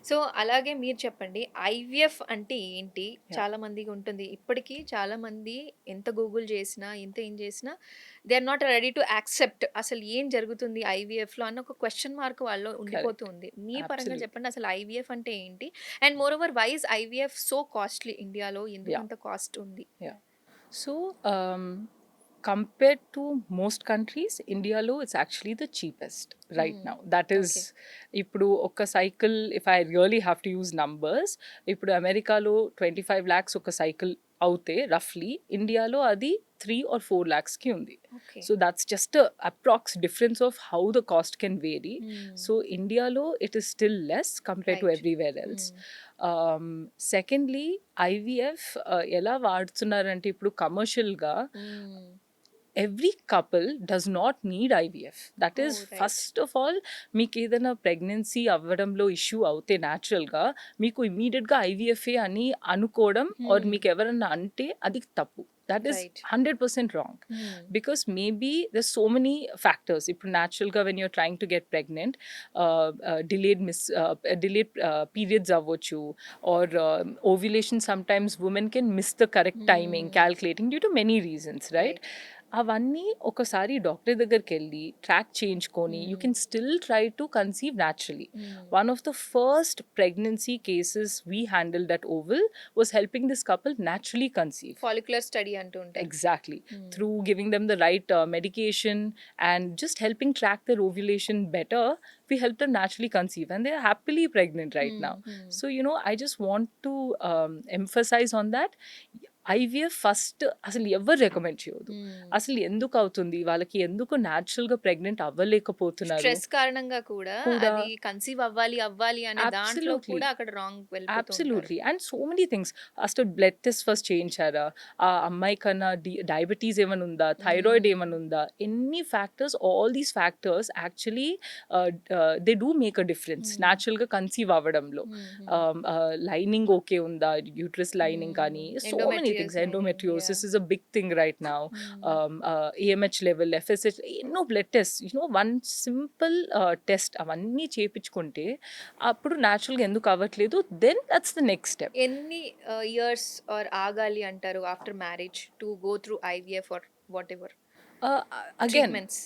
So, అలాగే మీరు చెప్పండి. ఐవీఎఫ్ అంటే ఏంటి? యాహ్! చాలా మందికి ఉంటుంది. ఇప్పటికి చాలా మంది ఎంత గూగుల్ చేసినా, ఎంత ఏం చేసినా they are not ready to accept అసలు ఏం జరుగుతుంది ఐవీఎఫ్‌లో అన్న ఒక క్వెషన్ మార్క్ వాళ్ళలో ఉండిపోతూ కరెక్ట్. ఉంది. మీ పరంగా అబ్సల్యూట్. చెప్పండి అసలు ఐవీఎఫ్ అంటే ఏంటి? And moreover why is IVF so costly ఇండియాలో యాహ్! ఎందుకంత కాస్ట్ ఉంది? Yeah! So, compared to most countries, ఇండియాలో it's actually the cheapest right hmm. Now. That is okay. ఇప్పుడు ఒక cycle if I really have to use numbers, ఇప్పుడు అమెరికాలో 25 lakhs ఒక cycle అవుతే రఫ్లీ, ఇండియాలో అది 3 or 4 lakhsకి ఉంది. Okay. So that's just approx difference of how the cost can vary. Hmm. So ఇండియాలో it is still less compare to right. Everywhere else. Hmm. Secondly IVF ఎలా వాడుతున్నారంటే ఇప్పుడు కమర్షియల్గా హ్మ్. every couple does not need IVF. That is, oh! Right. first of all, మీకు ఏదైనా pregnancy అవ్వడంలో issue అవుతే న్యాచురల్గా మీకు ఇమీడియట్గా ఐవీఎఫ్ఏ అని అనుకోవడం ఆర్ హ్మ్. మీకు ఎవరన్నా అంటే అది తప్పు. That is right. 100% wrong. Hmm. Because maybe there so many factors. ఇప్పుడు న్యాచురల్గా when you're trying to get pregnant, delayed periods అవ్వచ్చు, or ovulation sometimes women can miss the correct timing hmm. Calculating due to many reasons, right? Right. అవన్నీ ఒకసారి doctor దగ్గరికి వెళ్ళి track చేయించుకొని you hmm. Can still try to conceive naturally. Hmm. One of the first pregnancy cases we handle that oval was helping this couple naturally conceive. Follicular study అంటూ ఉంటారు. Exactly. హ్మ్. Through giving them the right medication and just helping track their ovulation better, we help them naturally conceive. And they are happily pregnant right హ్మ్. now. హ్మ్. So, I just want to emphasize on that. IVF first అసలు ఎవరు recommend చేయొద్దు. హ్మ్. అసలు ఎందుకు అవుతుంది? వాళ్ళకి ఎందుకు న్యాచురల్‌గా ప్రెగ్నెంట్ అవ్వలేకపోతున్నారు స్ట్రెస్ కారణంగా కూడా కూడా. అది కన్సీవ్ అవ్వాలి, అవ్వాలి అనే దాంట్లో అబ్సల్యూట్‌లీ. కూడా అక్కడ రాంగ్ వెళ్ళిపోతూ ఉంటారు. Absolutely. And so many things. అసలు బ్లడ్ టెస్ట్ ఫస్ట్ చేయించారా? ఆ అమ్మాయి కన్నా డయాబెటీస్ ఏమైనా ఉందా? థైరాయిడ్ హ్మ్. ఏమైనా ఉందా? ఎన్ని factors, all these factors actually they do make a difference hmm. న్యాచురల్‌గా కన్సీవ్ అవ్వడంలో. హ్మ్. హ్మ్. లైనింగ్ ఓకే ఉందా? Uterus lining hmm. కానీ so many endometrium things. Lining. Yeah! Endometriosis is a big thing right now. Hmm. AMH level, FSH, ఎన్నో blood test. One simple test అవన్నీ చేపించుకుంటే అప్పుడు న్యాచురల్‌గా ఎందుకు అవ్వట్లేదు? Then that's the next step. ఎన్ని ఇయర్స్ ఆర్ ఆగాలి అంటారు after marriage to go through IVF or whatever Again, treatments?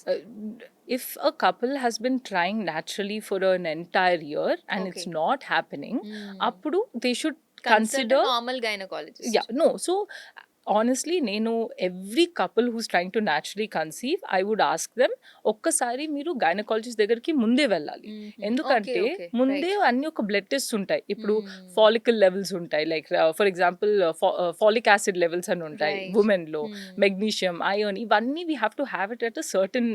if a couple has been trying naturally for an entire year and okay. it's not happening, హ్మ్. appudu they should consult consider. Normal Yeah, gynaecologist. no. So honestly, నేను every couple who's trying to naturally conceive, I would ask them, ఒక్కసారి మీరు gynaecologist దగ్గరికి ముందే వెళ్ళాలి. హుహు. Okay. ఎందుకంటే okay. ముందే రైట్. అన్ని ఒక బ్లడ్ టెస్ట్ ఉంటాయి. ఇప్పుడు హ్మ్. ఫాలికల్ లెవెల్స్ ఉంటాయి. Like for example phallic acid levels అని ఉంటాయి రైట్. ఉమెన్‌లో. హ్మ్. మెగ్నీషియం, ఐరన్ ఇవన్నీ we have to have it at a certain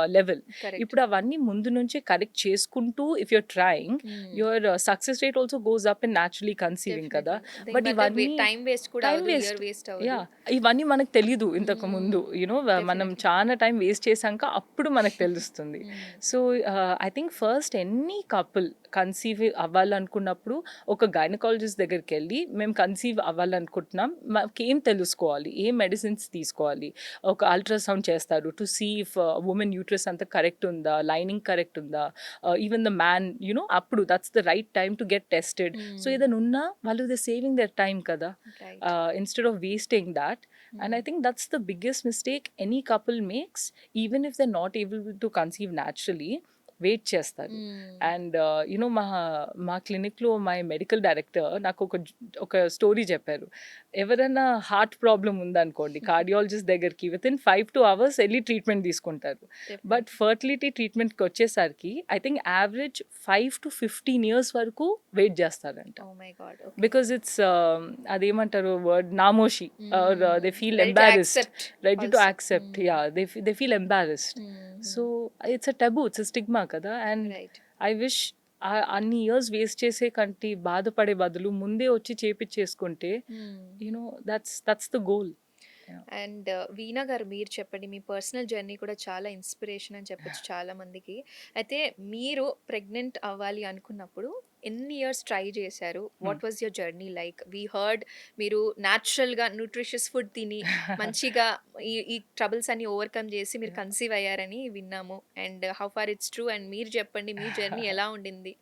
level. Correct. ఇప్పుడు అవన్నీ ముందు నుంచే కరెక్ట్ చేసుకుంటూ ఇఫ్ యూర్ ట్రైయింగ్, హ్మ్. Your success rate also goes up in naturally conceiving కదా! డెఫినెట్‌లీ. బట్ దీనివల్ల ఇవన్నీ టైమ్ వేస్ట్ కూడా టైమ్ అవ్వదు. వేస్ట్. ఇయర్ వేస్ట్ అవ్వదు. యాహ్! ఇవన్నీ మనకు తెలీదు ఇంతకు ముందు. హ్మ్. మనం డెఫినెట్‌లీ. చానా టైం వేస్ట్ చేశాక అప్పుడు మనకు తెలుస్తుంది. Hmm. So, I think first any couple conceive అవ్వాలనుకున్నప్పుడు ఒక గైనకాలజిస్ట్ దగ్గరికెళ్ళి మేము కన్సీవ్ అవ్వాలనుకుంటున్నాం. మాకేం తెలుసుకోవాలి? ఏ మెడిసిన్స్ తీసుకోవాలి? ఒక అల్ట్రాసౌండ్ చేస్తారు to see if women uterus అంతా కరెక్ట్ ఉందా? లైనింగ్ కరెక్ట్ ఉందా? ఈవెన్ ద మ్యాన్ అప్పుడు that's the right time to get tested. So, hmm. ఏదైనా ఉన్నా వాళ్ళు సేవింగ్ దర్ టైమ్ కదా! Right. Instead of wasting that. And I హ్మ్. think that's the biggest mistake any couple makes, even if they're not able to conceive naturally. Wait చేస్తారు. Hmm. And మా క్లినిక్లో my medical director నాకు ఒక story చెప్పారు. ఎవరైనా heart problem ఉందనుకోండి, cardiologist దగ్గరికి within 5 hours వెళ్ళి ట్రీట్మెంట్ తీసుకుంటారు. But definitely. ఫర్టిలిటీ ట్రీట్మెంట్కి వచ్చేసరికి I think average 5 to 15 years వరకు వెయిట్ చేస్తారంట. Oh my God! Okay. Because it's అదేమంటారు వర్డ్ నామోషి, or they hmm. Feel ready to embarrassed, accept ready to also. Accept. Hmm. Yeah, they feel embarrassed. హుహు. So it's a taboo, it's a stigma కదా. And right. I wish అన్ని years waste చేసే కంటే బాధపడే బదులు ముందే వచ్చి చేపిచ్చేసుకుంటే హ్మ్. That's the goal. అండ్ వీణా గారు మీరు చెప్పండి. మీ పర్సనల్ జర్నీ కూడా చాలా ఇన్స్పిరేషన్ అని చెప్పొచ్చు చాలా మందికి. అయితే మీరు ప్రెగ్నెంట్ అవ్వాలి అనుకున్నప్పుడు ఎన్ని ఇయర్స్ ట్రై చేశారు? What was your journey like? We heard మీరు న్యాచురల్‌గా న్యూట్రిషియస్ ఫుడ్ తిని మంచిగా ఈ ట్రబుల్స్ అన్ని ఓవర్‌కమ్ చేసి మీరు కన్సీవ్ అయ్యారని విన్నాము. And how far it's true and మీరు చెప్పండి మీ జర్నీ ఎలా ఉండింది?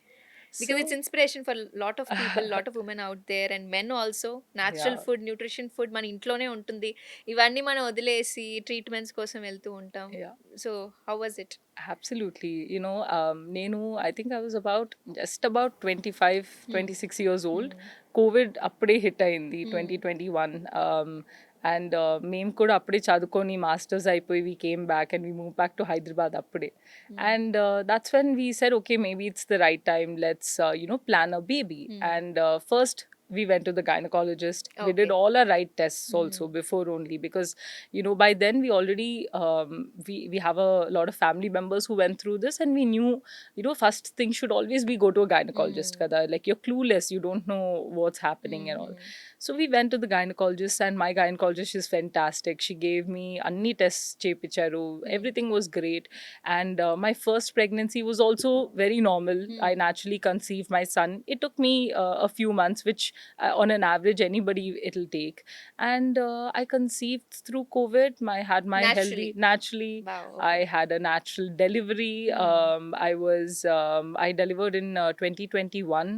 Because it's So inspiration for lot of people, lot of women out there and men also. Natural yeah, food, nutrition food మన ఇంట్లోనే ఉంటుంది. ఇవన్నీ మనం వదిలేసి ట్రీట్మెంట్స్ కోసం వెళ్తూ ఉంటాం. yeah. So how was it? Absolutely. Nenu, I think I was just about 25, హ్మ్. 26 years old. హ్మ్. COVID అప్పుడే హిట్ అయింది హ్మ్. 2021. అండ్ మేము కూడా అప్పుడే చదువుకొని మాస్టర్స్ అయిపోయి we came back and we moved back to Hyderabad అప్పుడే. హ్మ్. And that's when we said, okay, maybe it's the right time. Let's, plan a baby. హ్మ్. And first, we went to the gynecologist. We okay. did all our right tests also హ్మ్. before only because by then we already we have a lot of family members who went through this, and we knew, first thing should always be go to a gynecologist హ్మ్. kada, like you're clueless, you don't know what's happening హ్మ్. and all. హ్మ్. So we went to the gynecologist, and my gynecologist is fantastic. She gave me anni tests chepicharu, హ్మ్. everything was great. And my first pregnancy was also very normal. I హ్మ్. naturally conceived my son. It took me a few months, which on an average anybody it'll take. And I conceived through COVID. I had my healthy naturally. naturally. Wow! I okay. had a natural delivery. హ్మ్. I delivered in 2021.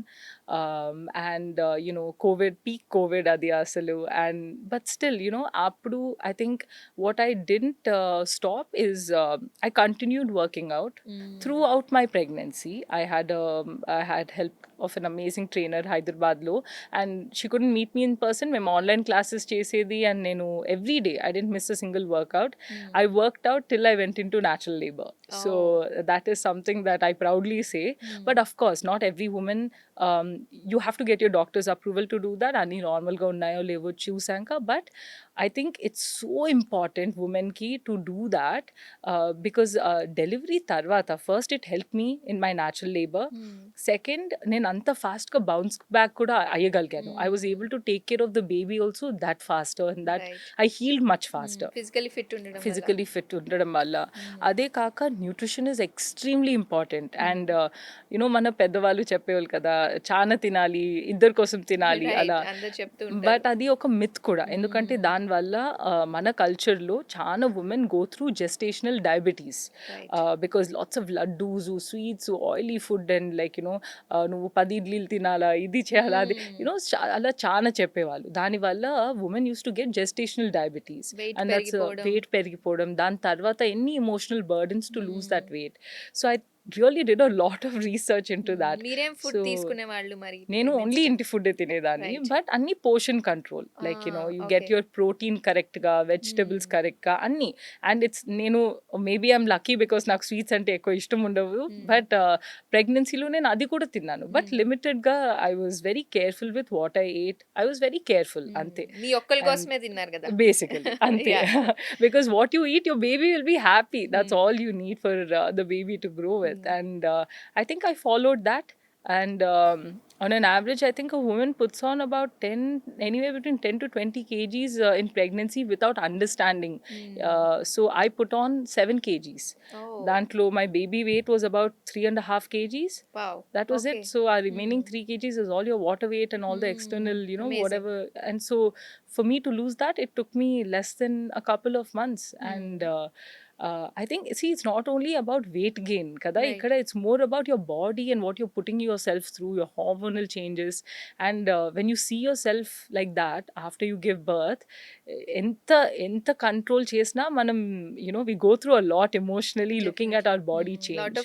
And COVID, peak COVID adi asalu. And but still, appudu I think what I didn't stop is I continued working out హ్మ్. throughout my pregnancy. I had help of an amazing trainer Hyderabad lo, and she couldn't meet me in person. Mem online classes chesedi, and nenu every day I didn't miss a single workout. హ్మ్. I worked out till I went into natural labor. So oh! that is something that I proudly say. హ్మ్. But of course, not every woman, you have to get your doctor's approval to do that. Ani normal ga unnayo levo chusanka. But I think it's so important women ki to do that, because delivery tarvata, first it helped me in my natural labor. హ్మ్. Second, నేను అంత ఫాస్ట్గా bounce back కూడా అయ్యగలిగాను. I was హ్మ్. able to take care of the baby also that faster, and that right. I healed much హ్మ్. faster. Physically fit ఉండడం వల్ల. Physically fit ఉండడం వల్ల. హ్మ్. అదే కాక న్యూట్రిషన్ ఈజ్ ఎక్స్ట్రీమ్లీ ఇంపార్టెంట్. హ్మ్. అండ్ మన పెద్దవాళ్ళు చెప్పేవాళ్ళు కదా, చాన తినాలి, ఇద్దరి కోసం తినాలి అలా. రైట్. అందరూ చెప్తూ ఉంటారు. బట్ అది ఒక మిత్ కూడా. ఎందుకంటే హ్మ్. దానివల్ల మన కల్చర్లో చాలా women go through gestational diabetes, right. Because lots of laddoos, sweets, oily food, and like నువ్వు 10 ఇడ్లీలు తినాలా, ఇది చేయాలా, అది హ్మ్. అలా చాలా చెప్పేవాళ్ళు. దానివల్ల women use to get gestational diabetes. Weight And that's పెరిగిపోవడం. weight పెరిగిపోవడం, దాని తర్వాత ఎన్ని emotional burdens to lose hmm. That weight. So I really did a lot of research in to hmm. That. మీరేం ఫుడ్ సో తీసుకునేవాళ్ళు మరి నేను only ప్రెగ్నెన్సీలో? ఇంటి ఫుడ్ తినేదాన్ని. రైట్. బట్ అన్ని portion control, ah! Like you get okay. Your protein కరెక్ట్గా, hmm. Vegetables కరెక్ట్గా అన్ని. అండ్ నేను మేబీ ఐఎమ్ లక్కీ బికాస్ నాకు స్వీట్స్ అంటే ఎక్కువ ఇష్టం ఉండవు. హ్మ్. బట్ ప్రెగ్నెన్సీలో నేను అది కూడా తిన్నాను. బట్ హ్మ్. లిమిటెడ్గా. I was very careful with what I ate. I was very careful హ్మ్. అంతే. మీ ఒక్కళ్ళ అండ్ కోసమే తిన్నారు గదా! basically ante. Yeah! Because what you eat, your baby will be happy. That's హ్మ్. all you need for the baby to grow with. హ్మ్. And I think I followed that. And on an average, I think a woman puts on about 10, anywhere between 10 to 20 kgs in pregnancy without understanding. హ్మ్. So I put on 7 kgs. Oh! Dantlo, my baby weight was about 3.5 kgs. Wow! That was okay. it. So our remaining హ్మ్. 3 kgs is all your water weight and all the హ్మ్. external, amazing. whatever. And so for me to lose that, it took me less than a couple of months. హ్మ్. And I think, see, it's not only about weight gain kada right. ikkada, it's more about your body and what you're putting yourself through, your hormonal changes. And when you see yourself like that after you give birth, ఎంత control చేసినా మనం, we go through a lot emotionally looking at definitely. our body హ్మ్. Lot change.